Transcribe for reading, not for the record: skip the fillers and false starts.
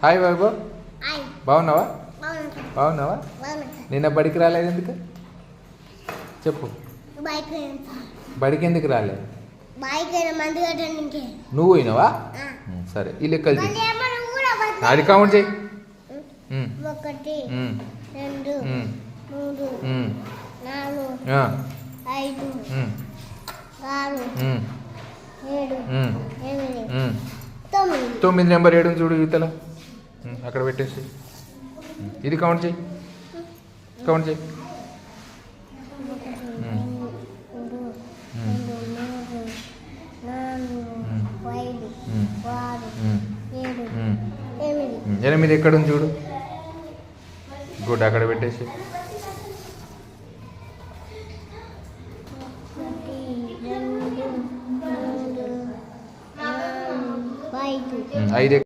Hi Vaibhav, బాగున్నావా? బాగున్నావా? నిన్న బడికి రాలేదు ఎందుకు చెప్పు? బడికి ఎందుకు రాలేదు? నువ్వు పోయినావా? సరే ఈ లెక్కలు చెయ్యి, అది కౌంట్ చెయ్యి. 1 2 3 4 5 6 7 8 9 నెంబర్ 7 చూడు యువతల, అక్కడ పెట్టేసి ఇది కౌంట్ చేయి, కౌంట్ చేయి. 8 ఎక్కడ ఉంది చూడు, గుడ్ అక్కడ పెట్టేసి. 5